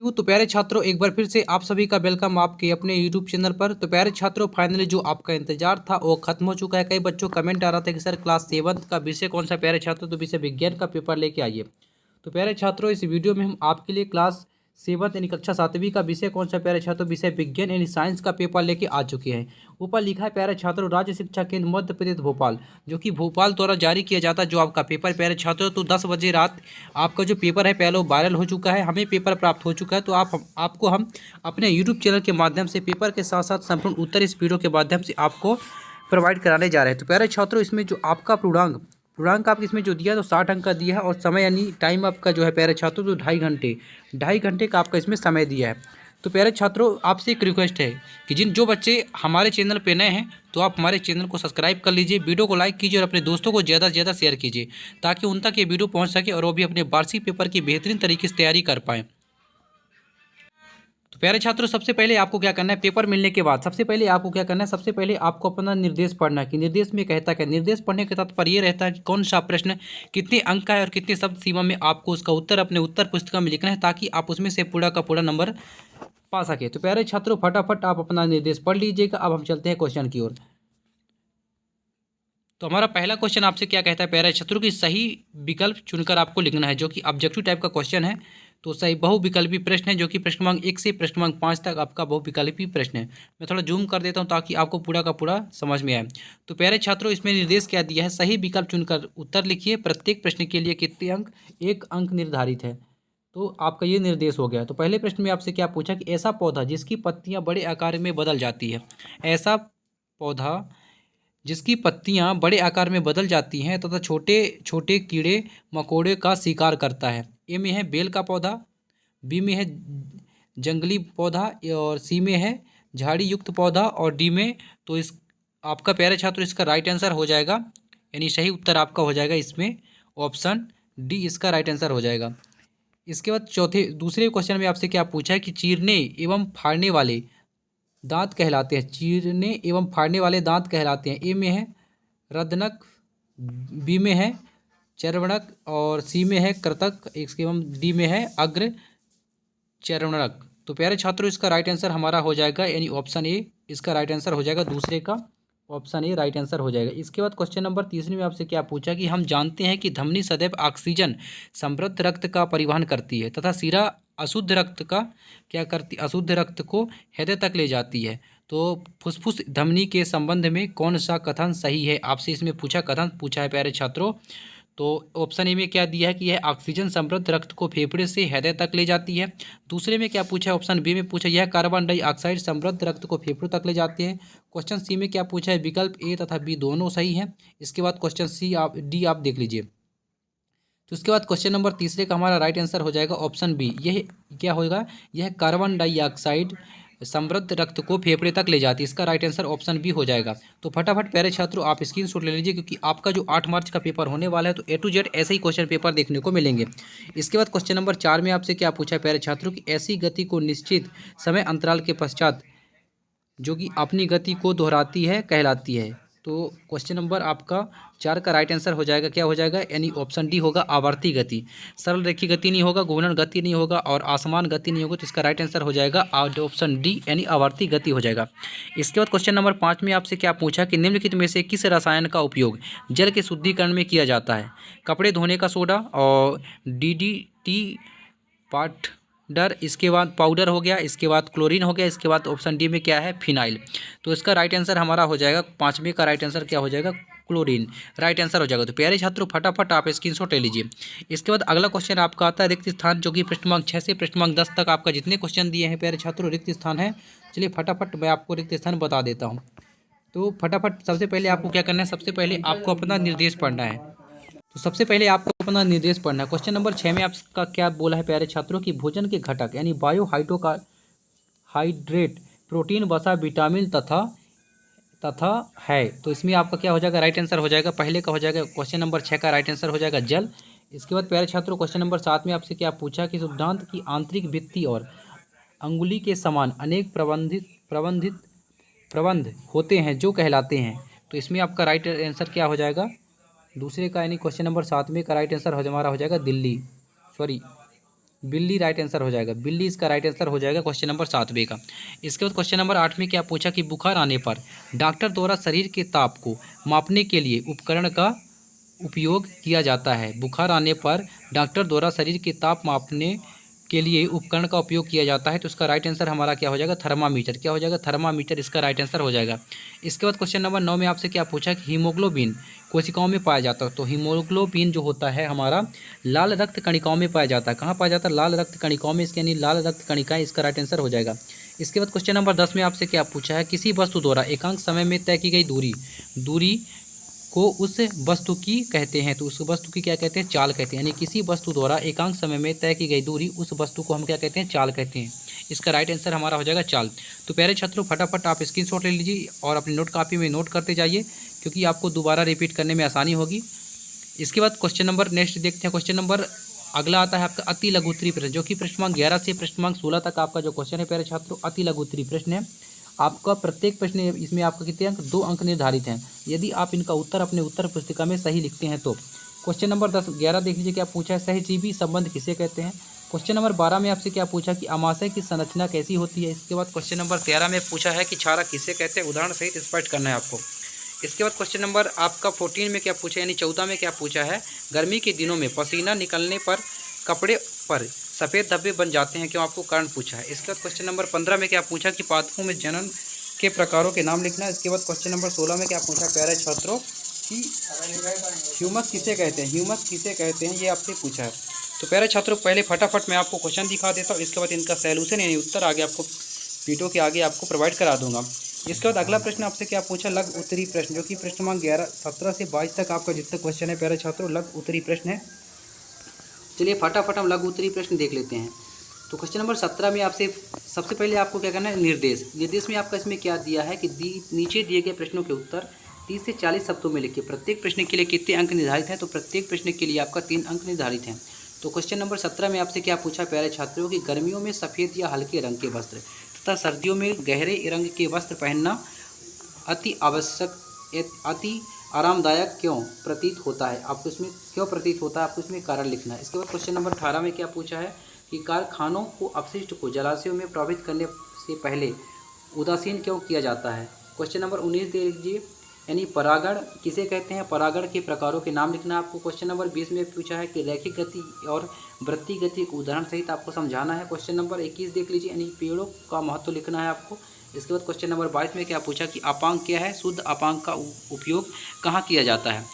तो प्यारे छात्रों, एक बार फिर से आप सभी का वेलकम आपके अपने यूट्यूब चैनल पर। तो प्यारे छात्रों, फाइनली जो आपका इंतजार था वो खत्म हो चुका है। कई बच्चों कमेंट आ रहा था कि सर क्लास 7 का विषय कौन सा। प्यारे छात्रों, तो विषय विज्ञान का पेपर लेके आइए। तो प्यारे छात्रों, इस वीडियो में हम आपके लिए क्लास 7 यानी कक्षा 7वीं का विषय कौन सा प्यारे छात्रों, विषय विज्ञान यानी साइंस का पेपर लेके आ चुके हैं। ऊपर लिखा है प्यारे छात्रों, राज्य शिक्षा केंद्र मध्य प्रदेश भोपाल, जो कि भोपाल द्वारा जारी किया जाता है जो आपका पेपर प्यारे छात्रों। तो 10 बजे रात आपका जो पेपर है पहले वो वायरल हो चुका है, हमें पेपर प्राप्त हो चुका है। तो आपको हम अपने यूट्यूब चैनल के माध्यम से पेपर के साथ साथ संपूर्ण उत्तर इस वीडियो के माध्यम से आपको प्रोवाइड कराने जा रहे हैं। तो प्यारे छात्रों, इसमें जो आपका पूर्णांक आप इसमें जो दिया है तो 60 अंक का दिया है, और समय यानी टाइम आपका जो है प्यारे छात्रों तो 2.5 घंटे का आपका इसमें समय दिया है। तो प्यारे छात्रों, आपसे एक रिक्वेस्ट है कि जो बच्चे हमारे चैनल पे नए हैं तो आप हमारे चैनल को सब्सक्राइब कर लीजिए, वीडियो को लाइक कीजिए और अपने दोस्तों को ज़्यादा से ज़्यादा शेयर कीजिए, ताकि उन तक ये वीडियो पहुंच सके और वो भी अपने वार्षिक पेपर की बेहतरीन तरीके से तैयारी कर पाएँ। तो प्यारे छात्रों, सबसे पहले आपको क्या करना है, पेपर मिलने के बाद सबसे पहले आपको क्या करना है, सबसे पहले आपको अपना निर्देश पढ़ना है कि निर्देश में कहता क्या। निर्देश पढ़ने के तात्पर्य ये रहता है कि कौन सा प्रश्न कितने अंक का है और कितने शब्द सीमा में आपको उसका उत्तर अपने उत्तर पुस्तिका में लिखना है, ताकि आप उसमें से पूरा का पूरा नंबर पा सके। तो प्यारे छात्रों, फटाफट आप अपना निर्देश पढ़ लीजिएगा। अब हम चलते हैं क्वेश्चन की ओर। तो हमारा पहला क्वेश्चन आपसे क्या कहता है प्यारे छात्रों की सही विकल्प चुनकर आपको लिखना है, जो कि ऑब्जेक्टिव टाइप का क्वेश्चन है। तो सही बहुविकल्पी प्रश्न है, जो कि प्रश्न क्रमांक 1 से प्रश्न क्रमांक 5 तक आपका बहुविकल्पी प्रश्न है। मैं थोड़ा जूम कर देता हूं ताकि आपको पूरा का पूरा समझ में आए। तो प्यारे छात्रों, इसमें निर्देश क्या दिया है, सही विकल्प चुनकर उत्तर लिखिए, प्रत्येक प्रश्न के लिए कितने अंक, 1 अंक निर्धारित है। तो आपका ये निर्देश हो गया। तो पहले प्रश्न में आपसे क्या पूछा कि ऐसा पौधा जिसकी पत्तियां बड़े आकार में बदल जाती है, ऐसा पौधा जिसकी पत्तियां बड़े आकार में बदल जाती हैं तथा छोटे छोटे कीड़े मकोड़े का शिकार करता है। ए में है बेल का पौधा, बी में है जंगली पौधा, और सी में है झाड़ी युक्त पौधा, और डी में तो इस आपका प्यारे छात्र इसका राइट आंसर हो जाएगा, यानी सही उत्तर आपका हो जाएगा इसमें ऑप्शन डी, इसका राइट आंसर हो जाएगा। इसके बाद दूसरे क्वेश्चन में आपसे क्या पूछा है कि चीरने एवं फाड़ने वाले दांत कहलाते हैं, चीरने एवं फाड़ने वाले दांत कहलाते हैं। ए में है रदनक, बी में है चर्वणक, और सी में है कृतक, इसके एवं डी में है अग्र चर्वणक। तो प्यारे छात्रों, इसका राइट आंसर हमारा हो जाएगा यानी ऑप्शन ए, इसका राइट आंसर हो जाएगा, दूसरे का ऑप्शन ए राइट आंसर हो जाएगा। इसके बाद क्वेश्चन नंबर तीसरे में आपसे क्या पूछा कि हम जानते हैं कि धमनी सदैव ऑक्सीजन समृद्ध रक्त का परिवहन करती है तथा सिरा अशुद्ध रक्त का क्या करती, अशुद्ध रक्त को हृदय तक ले जाती है। तो फुफ्फुस धमनी के संबंध में कौन सा कथन सही है, आपसे इसमें कथन पूछा है प्यारे छात्रों। तो ऑप्शन ए में क्या दिया है कि यह ऑक्सीजन समृद्ध रक्त को फेफड़े से हृदय तक ले जाती है। दूसरे में क्या पूछा है, ऑप्शन बी में पूछा यह कार्बन डाइऑक्साइड समृद्ध रक्त को फेफड़ों तक ले जाती है। क्वेश्चन सी में क्या पूछा है, विकल्प ए तथा बी दोनों सही हैं। इसके बाद क्वेश्चन सी आप डी आप देख लीजिए। तो उसके बाद क्वेश्चन नंबर तीसरे का हमारा राइट आंसर हो जाएगा ऑप्शन बी। यह क्या होगा, यह कार्बन डाइऑक्साइड समृद्ध रक्त को फेफड़े तक ले जाती है, इसका राइट आंसर ऑप्शन बी हो जाएगा। तो फटाफट प्यारे छात्रों आप स्क्रीनशॉट ले लीजिए, क्योंकि आपका जो 8 मार्च का पेपर होने वाला है तो ए टू जेड ऐसे ही क्वेश्चन पेपर देखने को मिलेंगे। इसके बाद क्वेश्चन नंबर 4 में आपसे क्या पूछा है प्यारे छात्रों की ऐसी गति को निश्चित समय अंतराल के पश्चात जो कि अपनी गति को दोहराती है कहलाती है। तो क्वेश्चन नंबर आपका 4 का राइट आंसर हो जाएगा, क्या हो जाएगा, यानी ऑप्शन डी होगा, आवर्ती गति। सरल रेखीय गति नहीं होगा, घूर्णन गति नहीं होगा और आसमान गति नहीं होगा, तो इसका राइट आंसर हो जाएगा ऑप्शन डी, यानी आवर्ती गति हो जाएगा। इसके बाद क्वेश्चन नंबर 5 में आपसे क्या पूछा कि निम्नलिखित में से किस रसायन का उपयोग जल के शुद्धिकरण में किया जाता है, कपड़े धोने का सोडा और DDT पाउडर, इसके बाद पाउडर हो गया, इसके बाद क्लोरीन हो गया, इसके बाद ऑप्शन डी में क्या है, फिनाइल। तो इसका राइट आंसर हमारा हो जाएगा, 5वें का राइट आंसर क्या हो जाएगा, क्लोरीन राइट आंसर हो जाएगा। तो प्यारे छात्रों फटाफट आप स्क्रीनशॉट ले लीजिए। इसके बाद अगला क्वेश्चन आपका आता है रिक्त स्थान, जो कि प्रश्न क्रमांक 6 से प्रश्न क्रमांक 10 तक आपका जितने क्वेश्चन दिए हैं प्यारे छात्रों रिक्त स्थान है। चलिए फटाफट मैं आपको रिक्त स्थान बता देता हूँ। तो फटाफट सबसे पहले आपको क्या करना है, सबसे पहले आपको अपना निर्देश पढ़ना है। तो सबसे पहले आपको अपना निर्देश पढ़ना है। क्वेश्चन नंबर 6 में आपका क्या बोला है प्यारे छात्रों की भोजन के घटक यानी बायो हाइड्रेट प्रोटीन वसा विटामिन तथा है। तो इसमें आपका क्या हो जाएगा, राइट आंसर हो जाएगा, पहले का हो जाएगा, क्वेश्चन नंबर 6 का राइट आंसर हो जाएगा जल। इसके बाद प्यारे छात्रों क्वेश्चन नंबर 7 में आपसे क्या पूछा कि सिद्धांत की आंतरिक भित्ति और अंगुली के समान अनेक प्रबंध होते हैं जो कहलाते हैं। तो इसमें आपका राइट आंसर क्या हो जाएगा, दूसरे का यानी क्वेश्चन नंबर 7 में का राइट आंसर हमारा हो जाएगा दिल्ली, सॉरी बिल्ली राइट आंसर हो जाएगा, बिल्ली इसका राइट आंसर हो जाएगा क्वेश्चन नंबर 7 का। इसके बाद क्वेश्चन नंबर 8 में क्या पूछा कि बुखार आने पर डॉक्टर द्वारा शरीर के ताप को मापने के लिए उपकरण का उपयोग किया जाता है। बुखार आने पर डॉक्टर द्वारा शरीर के ताप मापने के लिए उपकरण का उपयोग किया जाता है, तो इसका राइट आंसर हमारा क्या हो जाएगा, थर्मामीटर। क्या हो जाएगा, थर्मामीटर इसका राइट आंसर हो जाएगा। इसके बाद क्वेश्चन नंबर 9 में आपसे क्या पूछा कि हीमोग्लोबिन कोशिकाओं में पाया जाता है। तो हीमोग्लोबिन जो होता है हमारा लाल रक्त कणिकाओं में पाया जाता है। कहाँ पाया जाता है, लाल रक्त कणिकाओं में, इसके यानी लाल रक्त कणिकाएं, इसका राइट आंसर हो जाएगा। इसके बाद क्वेश्चन नंबर 10 में आपसे क्या पूछा है, किसी वस्तु द्वारा एकांक समय में तय की गई दूरी को उस वस्तु की कहते हैं। तो उस वस्तु की क्या कहते हैं, चाल कहते हैं। यानी किसी वस्तु द्वारा एकांक समय में तय की गई दूरी, उस वस्तु को हम क्या कहते हैं, चाल कहते हैं। इसका राइट आंसर हमारा हो जाएगा चाल। तो प्यारे छात्रों, फटाफट आप स्क्रीनशॉट ले लीजिए और अपनी नोट कॉपी में नोट करते जाइए, क्योंकि आपको दोबारा रिपीट करने में आसानी होगी। इसके बाद क्वेश्चन नंबर नेक्स्ट देखते हैं। क्वेश्चन नंबर अगला आता है आपका अति लघु उत्तरीय प्रश्न, जो कि प्रश्न क्रमांक 11 से प्रश्न क्रमांक 16 तक आपका जो क्वेश्चन है प्यारे छात्रों, अति लघु उत्तरीय प्रश्न है। आपका प्रत्येक प्रश्न इसमें आपका कितने अंक, 2 अंक निर्धारित हैं। यदि आप इनका उत्तर अपने उत्तर पुस्तिका में सही लिखते हैं तो। क्वेश्चन नंबर 11 देख लीजिए क्या पूछा है, सहजीवी संबंध किसे कहते हैं। क्वेश्चन नंबर 12 में आपसे क्या पूछा कि अमाशय की संरचना कैसी होती है। इसके बाद क्वेश्चन नंबर 13 में पूछा है कि क्षारक किसे कहते हैं, उदाहरण सहित स्पष्ट करना है आपको। इसके बाद क्वेश्चन नंबर आपका 14 में क्या पूछा, यानी 14 में क्या पूछा है, गर्मी के दिनों में पसीना निकलने पर कपड़े पर सफ़ेद धब्बे बन जाते हैं, क्यों, आपको कारण पूछा है। इसके बाद क्वेश्चन नंबर 15 में क्या पूछा कि पादपों में जनन के प्रकारों के नाम लिखना है। इसके बाद क्वेश्चन नंबर 16 में क्या पूछा प्यारे छात्रों कि ह्यूमस किसे कहते हैं, ह्यूमस किसे कहते हैं, ये आपसे पूछा है। तो प्यारे छात्रों, पहले फटाफट मैं आपको क्वेश्चन दिखा देता हूँ, इसके बाद इनका सैल्यूशन यानी उत्तर आगे आपको वीडियो के आगे आपको प्रोवाइड करा दूंगा। इसके बाद अगला प्रश्न आपसे क्या पूछा, लघु उत्तरीय प्रश्न, जो कि प्रश्न क्रमांक 17 से 22 तक आपका जितना क्वेश्चन है प्यारे छात्रों, लघु उत्तरीय प्रश्न है। चलिए फटाफट हम लघु उत्तरीय प्रश्न देख लेते हैं। तो क्वेश्चन नंबर 17 में आपसे सबसे पहले आपको क्या करना है, निर्देश में आपका इसमें क्या दिया है कि नीचे दिए गए प्रश्नों के उत्तर 30 से 40 शब्दों में लिखिए। प्रत्येक प्रश्न के लिए कितने अंक निर्धारित हैं, तो प्रत्येक प्रश्न के लिए आपका 3 अंक निर्धारित हैं। तो क्वेश्चन नंबर 17 में आपसे क्या पूछा प्यारे छात्रों कि गर्मियों में सफ़ेद या हल्के रंग के वस्त्र तथा सर्दियों में गहरे रंग के वस्त्र पहनना अति आरामदायक क्यों प्रतीत होता है। आपको इसमें क्यों प्रतीत होता है, आपको इसमें कारण लिखना है। इसके बाद क्वेश्चन नंबर 18 में क्या पूछा है कि कारखानों को अपशिष्ट को जलाशयों में प्रवाहित करने से पहले उदासीन क्यों किया जाता है। क्वेश्चन नंबर 19 दे लीजिए, यानी परागण किसे कहते हैं, परागण के प्रकारों के नाम लिखना है आपको। क्वेश्चन नंबर 20 में पूछा है कि रैखिक गति और वृत्ति गति को उदाहरण सहित आपको समझाना है। क्वेश्चन नंबर 21 देख लीजिए, यानी पेड़ों का महत्व लिखना है आपको। इसके बाद क्वेश्चन नंबर 22 में क्या पूछा कि अपांक क्या है, शुद्ध अपांक का उपयोग कहाँ किया जाता है।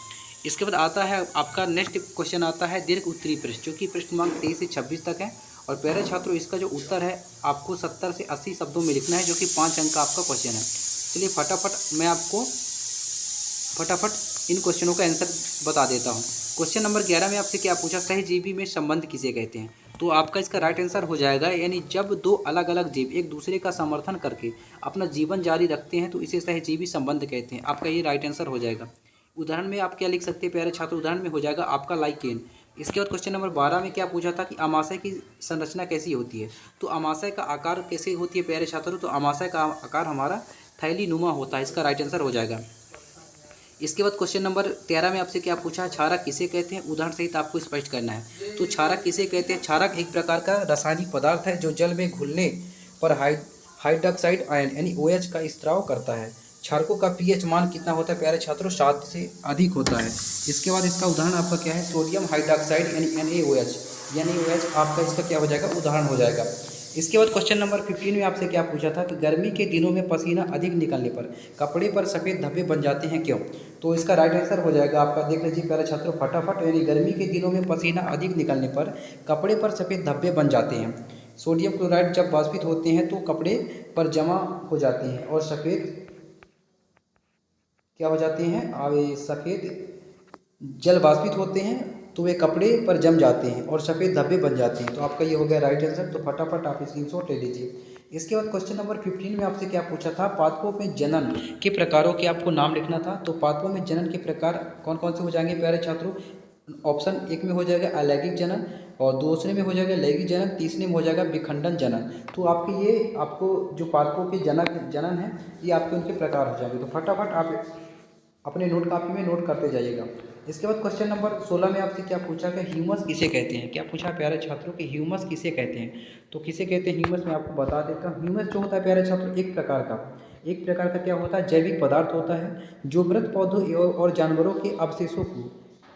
इसके बाद आता है आपका नेक्स्ट क्वेश्चन आता है दीर्घ उत्तरीय प्रश्न, जो कि प्रश्न क्रमांक 23 से 26 तक है। और प्यारे छात्रों, इसका जो उत्तर है आपको 70 से 80 शब्दों में लिखना है, जो कि 5 अंक का आपका क्वेश्चन है। चलिए फटाफट मैं आपको इन क्वेश्चनों का आंसर बता देता हूँ। क्वेश्चन नंबर 11 में आपसे क्या पूछा, सहजीवी में संबंध किसे कहते हैं। तो आपका इसका राइट आंसर हो जाएगा, यानी जब 2 अलग अलग जीव एक दूसरे का समर्थन करके अपना जीवन जारी रखते हैं तो इसे सहजीवी संबंध कहते हैं। आपका ये राइट आंसर हो जाएगा। उदाहरण में आप क्या लिख सकते हैं प्यारे छात्र, उदाहरण में हो जाएगा आपका लाइकेन। इसके बाद क्वेश्चन नंबर 12 में क्या पूछा था कि अमाशय की संरचना कैसी होती है। तो अमाशय का आकार कैसे होती है प्यारे छात्रों, तो अमाशय का आकार हमारा थैली नुमा होता है। इसका राइट आंसर हो जाएगा। इसके बाद क्वेश्चन नंबर 13 में आपसे क्या पूछा, क्षारक किसे कहते हैं, उदाहरण सहित आपको स्पष्ट करना है। तो क्षारक किसे कहते हैं, क्षारक एक प्रकार का रासायनिक पदार्थ है जो जल में घुलने पर हाइड्रोक्साइड आयन यानी OH का स्त्राव करता है। क्षारकों का pH मान कितना होता है प्यारे छात्रों, 7 से अधिक होता है। इसके बाद इसका उदाहरण आपका क्या है, सोडियम हाइड्रोक्साइड यानी NaOH आपका इसका क्या हो जाएगा, उदाहरण हो जाएगा। इसके बाद क्वेश्चन नंबर 15 में आपसे क्या पूछा था कि गर्मी के दिनों में पसीना अधिक निकलने पर कपड़े पर सफ़ेद धब्बे बन जाते हैं क्यों। तो इसका राइट आंसर हो जाएगा आपका, देख लीजिए प्यारे छात्रों फटाफट, यानी गर्मी के दिनों में पसीना अधिक निकलने पर कपड़े पर सफ़ेद धब्बे बन जाते हैं। सोडियम क्लोराइड जब वाष्पित होते हैं तो कपड़े पर जमा हो जाते हैं और सफ़ेद क्या हो जाते हैं, सफ़ेद जल वाष्पित होते हैं तो वे कपड़े पर जम जाते हैं और सफ़ेद धब्बे बन जाते हैं। तो आपका ये हो गया राइट आंसर। तो फटाफट आप स्क्रीनशॉट ले लीजिए। इसके बाद क्वेश्चन नंबर 15 में आपसे क्या पूछा था, पादपों में जनन के प्रकारों के आपको नाम लिखना था। तो पादपों में जनन के प्रकार कौन कौन से हो जाएंगे प्यारे छात्रों, ऑप्शन 1 में हो जाएगा अलैंगिक जनन, और दूसरे में हो जाएगा लैंगिक जनन, तीसरे में हो जाएगा विखंडन जनन। तो आपको जो पादपों के जनन है ये आपके उनके प्रकार हो जाएंगे। तो फटाफट आप अपने नोट कॉपी में नोट करते जाइएगा। इसके बाद क्वेश्चन नंबर 16 में आपसे क्या पूछा कि ह्यूमस किसे कहते हैं। क्या पूछा प्यारे छात्रों कि ह्यूमस किसे कहते हैं। तो किसे कहते हैं ह्यूमस, मैं आपको बता देता हूँ। ह्यूमस जो होता है प्यारे छात्रों एक प्रकार का क्या होता है, जैविक पदार्थ होता है जो मृत पौधों और जानवरों के अवशेषों को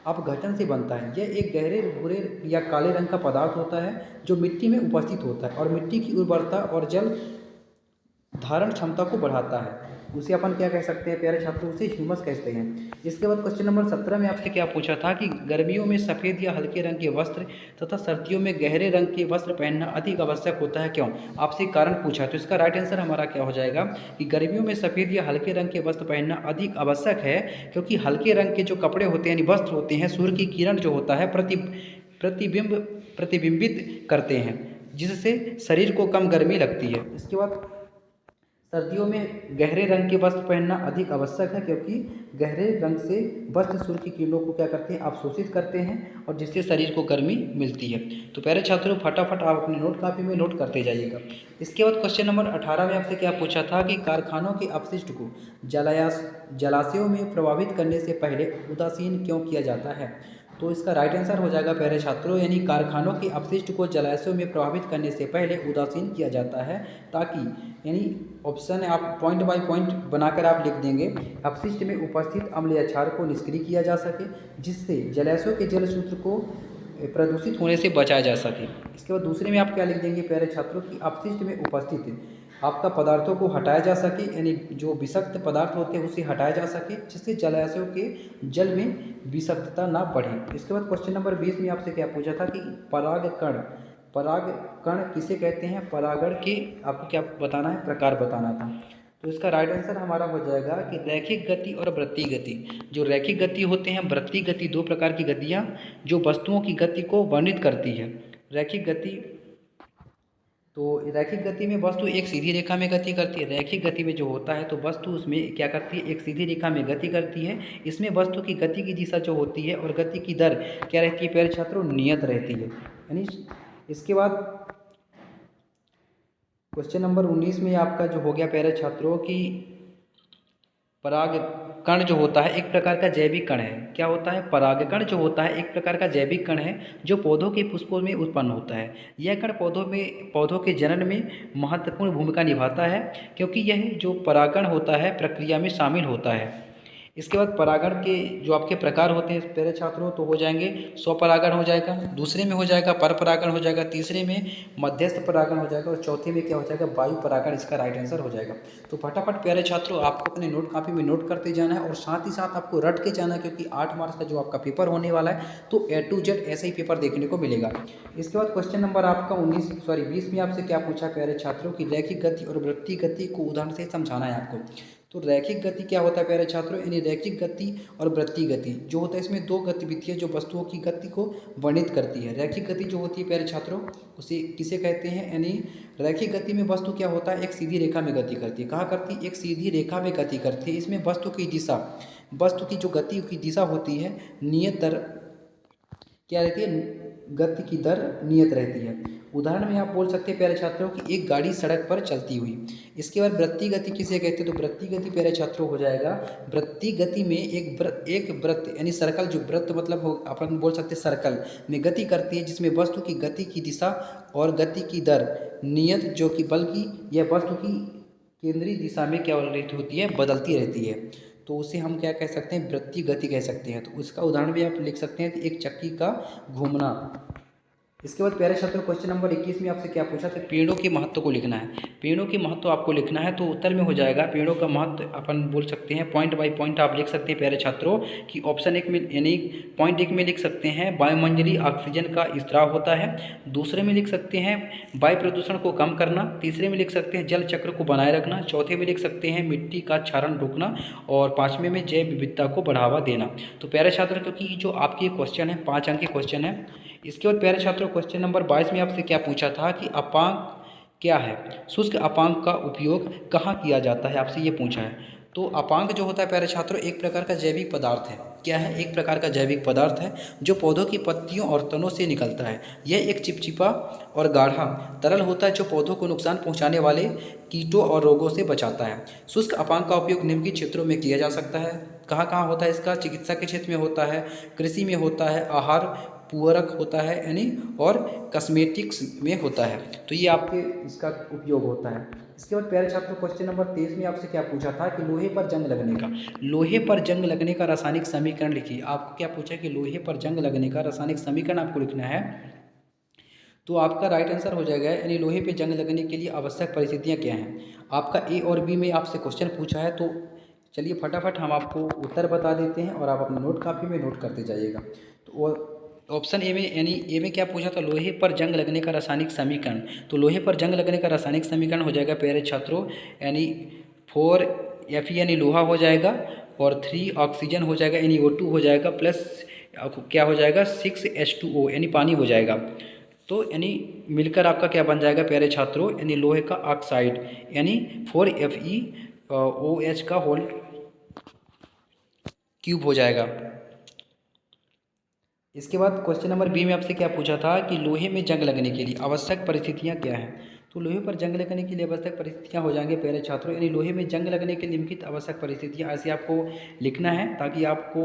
अपघटन से बनता है। यह एक गहरे भूरे या काले रंग का पदार्थ होता है जो मिट्टी में उपस्थित होता है और मिट्टी की उर्वरता और जल धारण क्षमता को बढ़ाता है। उसे अपन क्या कह सकते हैं प्यारे छात्रों, उसे ह्यूमस कहते हैं। इसके बाद क्वेश्चन नंबर 17 में आपसे क्या पूछा था कि गर्मियों में सफ़ेद या हल्के रंग के वस्त्र तथा सर्दियों में गहरे रंग के वस्त्र पहनना अधिक आवश्यक होता है, क्यों। आपसे कारण पूछा, तो इसका राइट आंसर हमारा क्या हो जाएगा कि गर्मियों में सफ़ेद या हल्के रंग के वस्त्र पहनना अधिक आवश्यक है, क्योंकि हल्के रंग के जो कपड़े होते हैं यानी वस्त्र होते हैं सूर्य की किरण जो होता है प्रतिबिंबित करते हैं, जिससे शरीर को कम गर्मी लगती है। इसके बाद सर्दियों में गहरे रंग के वस्त्र पहनना अधिक आवश्यक है, क्योंकि गहरे रंग से वस्त्र सूर्य की किरणों को क्या करते हैं, अवशोषित करते हैं और जिससे शरीर को गर्मी मिलती है। तो प्यारे छात्रों फटाफट आप अपनी नोट कापी में नोट करते जाइएगा। इसके बाद क्वेश्चन नंबर 18 में आपसे क्या पूछा था कि कारखानों के अपशिष्ट को जलाशयों में प्रभावित करने से पहले उदासीन क्यों किया जाता है। तो इसका राइट आंसर हो जाएगा प्यारे छात्रों, यानी कारखानों के अपशिष्ट को जलाशयों में प्रभावित करने से पहले उदासीन किया जाता है, ताकि यानी ऑप्शन आप पॉइंट बाय पॉइंट बनाकर आप लिख देंगे। अपशिष्ट में उपस्थित अम्ल या क्षार को निष्क्रिय किया जा सके, जिससे जलाशयों के जल सूत्र को प्रदूषित होने से बचाया जा सके। इसके बाद दूसरे में आप क्या लिख देंगे प्यारे छात्रों की अपशिष्ट में उपस्थित आपका पदार्थों को हटाया जा सके, यानी जो विषाक्त पदार्थ होते हैं उसे हटाया जा सके, जिससे जलाशयों के जल में विषाक्तता ना बढ़े। इसके बाद क्वेश्चन नंबर 20 में आपसे क्या पूछा था कि परागकण किसे कहते हैं। परागण के आपको क्या बताना है, प्रकार बताना था। तो इसका राइट आंसर हमारा हो जाएगा कि रैखिक गति और वृत्तीय गति। जो रैखिक गति होते हैं, वृत्तीय गति, दो प्रकार की गतियाँ जो वस्तुओं की गति को वर्णित करती है। रैखिक गति में वस्तु एक सीधी रेखा में गति करती है। रैखिक गति में जो होता है तो वस्तु उसमें क्या करती है, एक सीधी रेखा में गति करती है। इसमें वस्तु की गति की दिशा जो होती है और गति की दर क्या रहती है प्यारे छात्रों, नियत रहती है। यानी इसके बाद क्वेश्चन नंबर 19 में आपका जो हो गया प्यारे छात्रों की परागकण जो होता है एक प्रकार का जैविक कण है। क्या होता है, परागकण जो होता है एक प्रकार का जैविक कण है जो पौधों के पुष्पों में उत्पन्न होता है। यह कण पौधों के जनन में महत्वपूर्ण भूमिका निभाता है, क्योंकि यह जो परागण होता है प्रक्रिया में शामिल होता है। इसके बाद परागण के जो आपके प्रकार होते हैं प्यारे छात्रों तो हो जाएंगे स्वपरागण हो जाएगा, दूसरे में हो जाएगा पर परागण हो जाएगा, तीसरे में मध्यस्थ परागण हो जाएगा और चौथे में क्या हो जाएगा, वायु परागण। इसका राइट आंसर हो जाएगा। तो फटाफट प्यारे छात्रों आपको अपने नोट कापी में नोट करते जाना है और साथ ही साथ आपको रट के जाना है, क्योंकि 8 मार्च का जो आपका पेपर होने वाला है तो A to Z ऐसे ही पेपर देखने को मिलेगा। इसके बाद क्वेश्चन नंबर आपका 20 में आपसे क्या पूछा प्यारे छात्रों की रैखिक गति और वृत्तीय गति को उदाहरण से समझाना है आपको। तो रैखिक गति क्या होता है प्यारे छात्रों, यानी रैखिक गति और वृत्तीय गति जो होता है इसमें दो गतिविधियाँ जो वस्तुओं की गति को वर्णित करती है। रैखिक गति जो होती है प्यारे छात्रों उसे किसे कहते हैं, यानी रैखिक गति में वस्तु क्या होता है एक सीधी रेखा में गति करती है। कहाँ करती है, एक सीधी रेखा में गति करती है। इसमें वस्तु की जो गति की दिशा होती है नियत दर क्या रहती है, गति की दर नियत रहती है। उदाहरण में आप बोल सकते हैं प्यारे छात्रों कि एक गाड़ी सड़क पर चलती हुई। इसके बाद वृत्तीय गति किसे कहते हैं, तो वृत्तीय गति प्यारे छात्रों हो जाएगा वृत्तीय गति में एक वृत्त यानी सर्कल, जो वृत्त मतलब हो अपन बोल सकते हैं सर्कल में गति करती है, जिसमें वस्तु की गति की दिशा और गति की दर नियत जो कि बल्कि यह वस्तु की केंद्रीय दिशा में क्या होती है, बदलती रहती है। तो उसे हम क्या कह सकते हैं, वृत्तीय गति कह सकते हैं। तो उसका उदाहरण भी आप लिख सकते हैं कि एक चक्की का घूमना। इसके बाद प्यारे छात्रों क्वेश्चन नंबर 21 में आपसे क्या पूछा था, पेड़ों के महत्व को लिखना है। पेड़ों के महत्व आपको लिखना है, तो उत्तर में हो जाएगा पेड़ों का महत्व अपन बोल सकते हैं पॉइंट बाय पॉइंट आप लिख सकते हैं प्यारे छात्रों कि ऑप्शन 1 में यानी पॉइंट 1 में लिख सकते हैं वायुमंडलीय ऑक्सीजन का स्त्राव होता है, दूसरे में लिख सकते हैं वायु प्रदूषण को कम करना, तीसरे में लिख सकते हैं जल चक्र को बनाए रखना, चौथे में लिख सकते हैं मिट्टी का क्षारण रोकना और पाँचवें में जैव विविधता को बढ़ावा देना। तो प्यारे छात्रों क्योंकि जो आपके क्वेश्चन है 5 अंक के क्वेश्चन है। इसके बाद प्यारे छात्रों क्वेश्चन नंबर 22 में आपसे क्या पूछा था कि अपांक क्या है, शुष्क अपांक का उपयोग कहाँ किया जाता है, आपसे ये पूछा है। तो अपांग जो होता है प्यारे छात्रों एक प्रकार का जैविक पदार्थ है। क्या है? एक प्रकार का जैविक पदार्थ है जो पौधों की पत्तियों और तनों से निकलता है। यह एक चिपचिपा और गाढ़ा तरल होता है जो पौधों को नुकसान पहुंचाने वाले कीटों और रोगों से बचाता है। शुष्क अपांग का उपयोग निम्नलिखित क्षेत्रों में किया जा सकता है। कहाँ कहाँ होता है इसका? चिकित्सा के क्षेत्र में होता है, कृषि में होता है, आहार पूरक होता है यानी, और कॉस्मेटिक्स में होता है। तो ये आपके इसका उपयोग होता है। इसके बाद प्यारे छात्रों क्वेश्चन नंबर 23 में आपसे क्या पूछा था कि लोहे पर जंग लगने का रासायनिक समीकरण लिखिए। आपको क्या पूछा है कि लोहे पर जंग लगने का रासायनिक समीकरण आपको लिखना है। तो आपका राइट आंसर हो जाएगा यानी लोहे पे जंग लगने के लिए आवश्यक परिस्थितियाँ क्या हैं। आपका ए और बी में आपसे क्वेश्चन पूछा है, तो चलिए फटाफट हम आपको उत्तर बता देते हैं और आप अपना नोट कापी में नोट करते जाइएगा। तो ऑप्शन ए में यानी ए में क्या पूछा था? लोहे पर जंग लगने का रासायनिक समीकरण। तो लोहे पर जंग लगने का रासायनिक समीकरण हो जाएगा प्यारे छात्रों यानी 4Fe यानी लोहा हो जाएगा, और 3 ऑक्सीजन हो जाएगा यानी O2 हो जाएगा, प्लस क्या हो जाएगा 6H2O यानी पानी हो जाएगा। तो यानी मिलकर आपका क्या बन जाएगा प्यारे छात्रों यानी लोहे का ऑक्साइड यानी 4FeOH का होल क्यूब हो जाएगा। इसके बाद क्वेश्चन नंबर बी में आपसे क्या पूछा था कि लोहे में जंग लगने के लिए आवश्यक परिस्थितियां क्या हैं। तो लोहे पर जंग लगने के लिए आवश्यक परिस्थितियां हो जाएंगे प्यारे छात्रों यानी लोहे में जंग लगने के लिए निम्नलिखित आवश्यक परिस्थितियां ऐसे आपको लिखना है ताकि आपको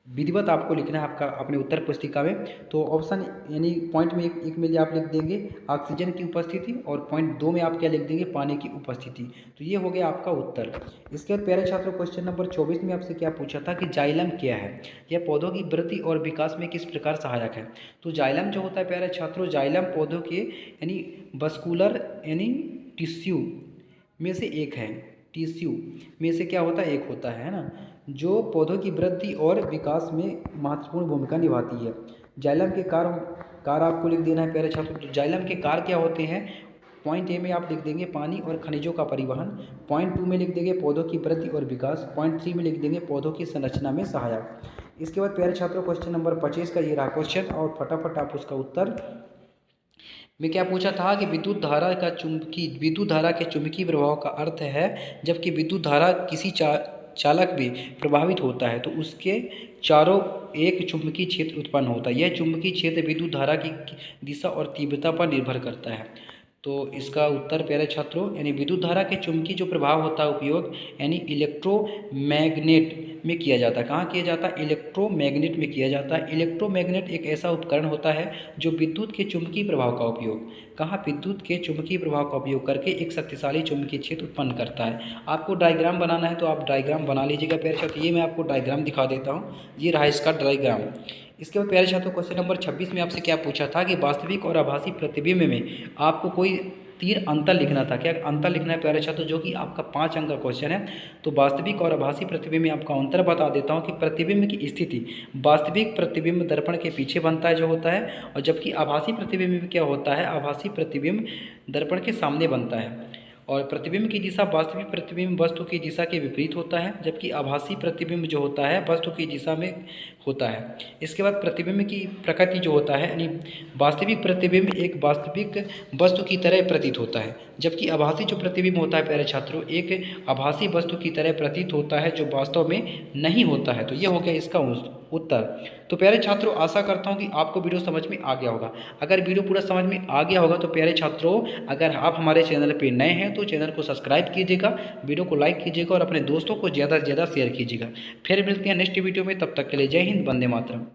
विधिवत आपको लिखना है आपका अपने उत्तर पुस्तिका में। तो ऑप्शन यानी पॉइंट में एक में आप लिख देंगे ऑक्सीजन की उपस्थिति, और पॉइंट 2 में आप क्या लिख देंगे? पानी की उपस्थिति। तो ये हो गया आपका उत्तर। इसके बाद प्यारे छात्रों क्वेश्चन नंबर 24 में आपसे क्या पूछा था कि जाइलम क्या है, यह पौधों की वृद्धि और विकास में किस प्रकार सहायक है। तो जाइलम जो होता है प्यारे छात्रों, जाइलम पौधों के यानी वस्कुलर यानी टिश्यू में से एक है। टिश्यू में से क्या होता है? एक होता है ना, जो पौधों की वृद्धि और विकास में महत्वपूर्ण भूमिका निभाती है। जाइलम के कार्य आपको लिख देना है प्यारे छात्रों। तो जाइलम के कार्य क्या होते हैं? पॉइंट ए में आप लिख देंगे पानी और खनिजों का परिवहन, पॉइंट 2 में लिख देंगे पौधों की वृद्धि और विकास, पॉइंट 3 में लिख देंगे पौधों की संरचना में सहायक। इसके बाद प्यारे छात्रों क्वेश्चन नंबर 25 का ये रहा क्वेश्चन, और फटाफट आप उसका उत्तर में क्या पूछा था कि विद्युत धारा के चुंबकीय प्रभाव का अर्थ है जबकि विद्युत धारा किसी चालक भी प्रभावित होता है तो उसके चारों एक चुंबकीय क्षेत्र उत्पन्न होता है। यह चुंबकीय क्षेत्र विद्युत धारा की दिशा और तीव्रता पर निर्भर करता है। तो इसका उत्तर प्यारे छात्रों यानी विद्युत धारा के चुंबकीय जो प्रभाव होता है उपयोग यानी इलेक्ट्रोमैग्नेट में किया जाता है। कहाँ किया जाता है? इलेक्ट्रोमैग्नेट में किया जाता है। इलेक्ट्रोमैग्नेट एक ऐसा उपकरण होता है जो विद्युत के चुंबकीय प्रभाव का उपयोग विद्युत के चुंबकीय प्रभाव का उपयोग करके एक शक्तिशाली चुंबकीय क्षेत्र उत्पन्न करता है। आपको डायग्राम बनाना है तो आप डायग्राम बना लीजिएगा प्यारे छात्रों। ये मैं आपको डायग्राम दिखा देता हूँ, ये रहा इसका डायग्राम। इसके बाद प्यारे छात्रों क्वेश्चन नंबर 26 में आपसे क्या पूछा था कि वास्तविक और आभासी प्रतिबिंब में आपको कोई 3 अंतर लिखना था। क्या अंतर लिखना है प्यारे छात्रों? जो कि आपका 5 अंक का क्वेश्चन है। तो वास्तविक और आभासी प्रतिबिंब में आपका अंतर बता देता हूँ कि प्रतिबिंब की स्थिति वास्तविक प्रतिबिंब दर्पण के पीछे बनता है जो होता है, और जबकि आभासी प्रतिबिंब में क्या होता है? आभासी प्रतिबिंब दर्पण के सामने बनता है, और प्रतिबिंब की दिशा वास्तविक प्रतिबिंब वस्तु की दिशा के विपरीत होता है, जबकि आभासी प्रतिबिंब जो होता है वस्तु की दिशा में होता है। इसके बाद प्रतिबिंब की प्रकृति जो होता है यानी वास्तविक प्रतिबिंब एक वास्तविक वस्तु की तरह प्रतीत होता है, जबकि आभासी जो प्रतिबिंब होता है प्यारे छात्रों एक आभासी वस्तु की तरह प्रतीत होता है जो वास्तव में नहीं होता है। तो ये हो गया इसका उत्तर। तो प्यारे छात्रों आशा करता हूँ कि आपको वीडियो समझ में आ गया होगा। अगर वीडियो पूरा समझ में आ गया होगा तो प्यारे छात्रों अगर आप हमारे चैनल पे नए हैं तो चैनल को सब्सक्राइब कीजिएगा, वीडियो को लाइक कीजिएगा और अपने दोस्तों को ज़्यादा से ज़्यादा शेयर कीजिएगा। फिर मिलते हैं नेक्स्ट वीडियो में, तब तक के लिए जय हिंद, वंदे मातरम।